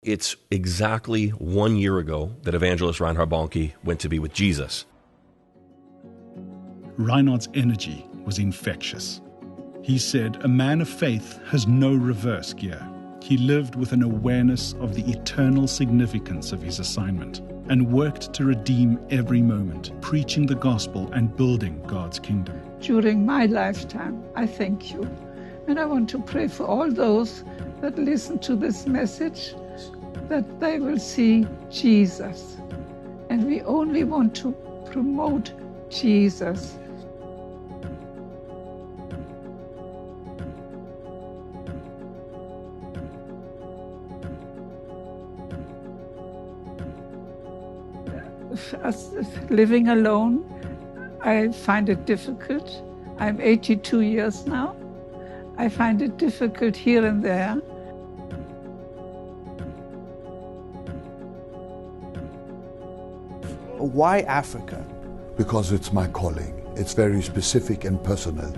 It's exactly 1 year ago that evangelist Reinhard Bonnke went to be with Jesus. Reinhard's energy was infectious. He said, "A man of faith has no reverse gear." He lived with an awareness of the eternal significance of his assignment and worked to redeem every moment, preaching the gospel and building God's kingdom. During my lifetime, I thank you. And I want to pray for all those that listen to this message, that they will see Jesus. And we only want to promote Jesus. As living alone, I find it difficult. I'm 82 years now. I find it difficult here and there. Why Africa? Because it's my calling. It's very specific and personal.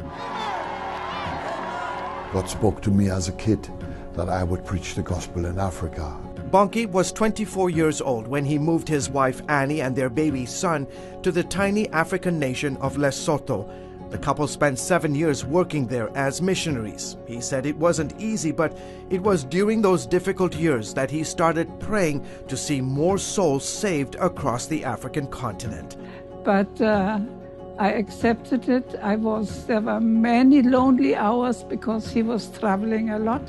God spoke to me as a kid that I would preach the gospel in Africa. Bonnke was 24 years old when he moved his wife Annie and their baby son to the tiny African nation of Lesotho. The couple spent 7 years working there as missionaries. He said it wasn't easy, but it was during those difficult years that he started praying to see more souls saved across the African continent. But I accepted it. There were many lonely hours because he was traveling a lot.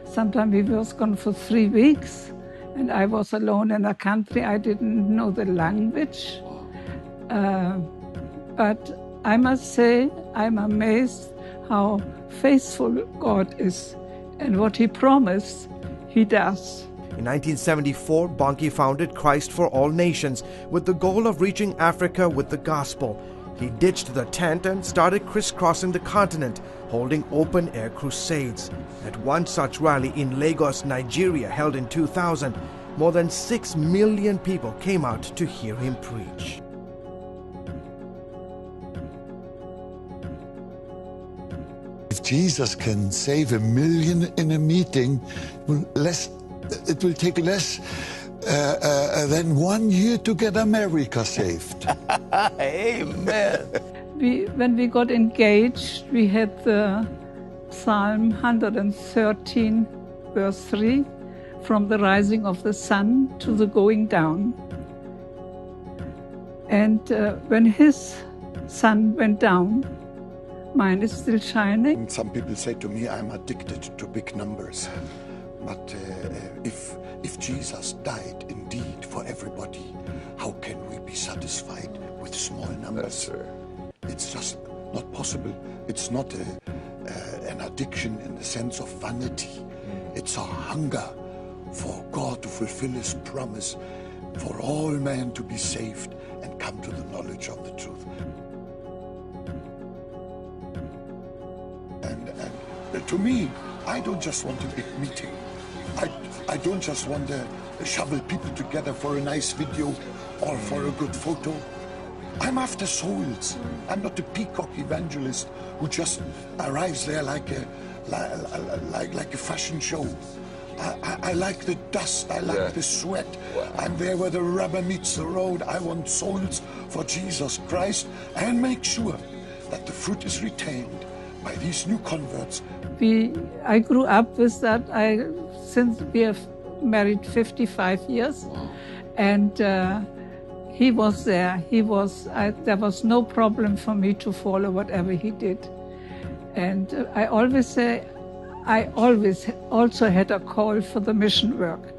Sometimes he was gone for 3 weeks. And I was alone in a country. I didn't know the language. But I must say, I'm amazed how faithful God is. And what he promised, he does. In 1974, Bonnke founded Christ for All Nations with the goal of reaching Africa with the gospel. He ditched the tent and started crisscrossing the continent, holding open-air crusades. At one such rally in Lagos, Nigeria, held in 2000, more than 6 million people came out to hear him preach. If Jesus can save 1 million in a meeting, it will take less than 1 year to get America saved. Amen. When we got engaged, we had the Psalm 113, verse 3, from the rising of the sun to the going down. And when his sun went down, mine is still shining. Some people say to me, I'm addicted to big numbers. But if Jesus died indeed for everybody, how can we be satisfied with small numbers? It's just not possible. It's not an addiction in the sense of vanity. It's a hunger for God to fulfill his promise, for all men to be saved and come to the knowledge of the truth. And to me, I don't just want a big meeting. I don't just want to shovel people together for a nice video or for a good photo. I'm after souls. I'm not a peacock evangelist who just arrives there like a fashion show. I like the dust, I like the sweat. I'm there where the rubber meets the road. I want souls for Jesus Christ and make sure that the fruit is retained by these new converts. I grew up with that. Since we have married 55 years, and he was there. There was no problem for me to follow whatever he did. And I always say, I always also had a call for the mission work.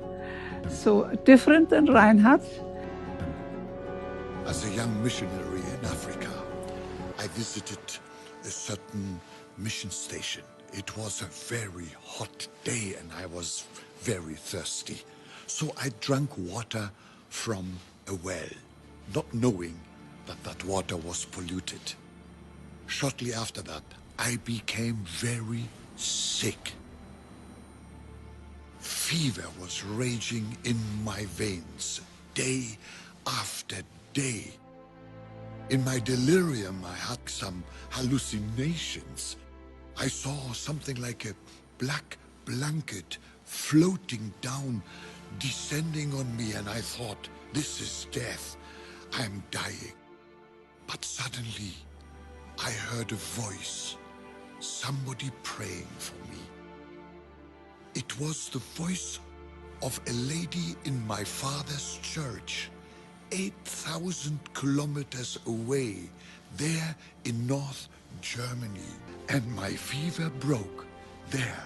So different than Reinhard. As a young missionary in Africa, I visited a certain mission station. It was a very hot day and I was very thirsty. So I drank water from a well, not knowing that that water was polluted. Shortly after that, I became very sick. Fever was raging in my veins, day after day. In my delirium, I had some hallucinations. I saw something like a black blanket floating down descending on me, and I thought, this is death. I am dying. But suddenly, I heard a voice, somebody praying for me. It was the voice of a lady in my father's church, 8,000 kilometers away, there in North Germany. And my fever broke there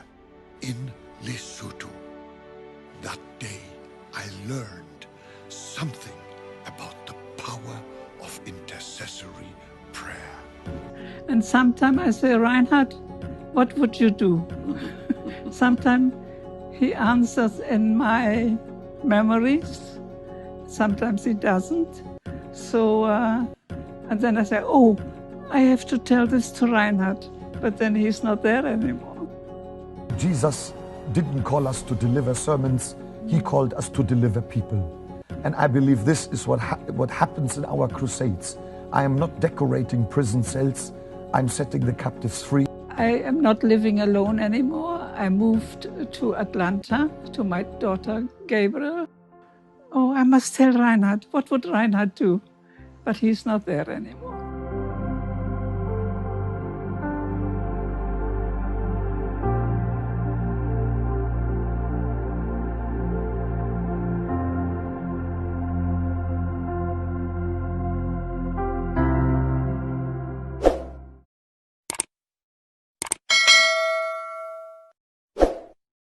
in Lesotho. That day, I learned something about the power of intercessory prayer. And sometimes I say, Reinhard, what would you do? Sometimes he answers in my memories. Sometimes he doesn't. So, and then I say, oh, I have to tell this to Reinhard. But then he's not there anymore. Jesus didn't call us to deliver sermons. He called us to deliver people. And I believe this is what happens in our crusades. I am not decorating prison cells. I'm setting the captives free. I am not living alone anymore. I moved to Atlanta to my daughter, Gabriel. Oh, I must tell Reinhard. What would Reinhard do? But he's not there anymore.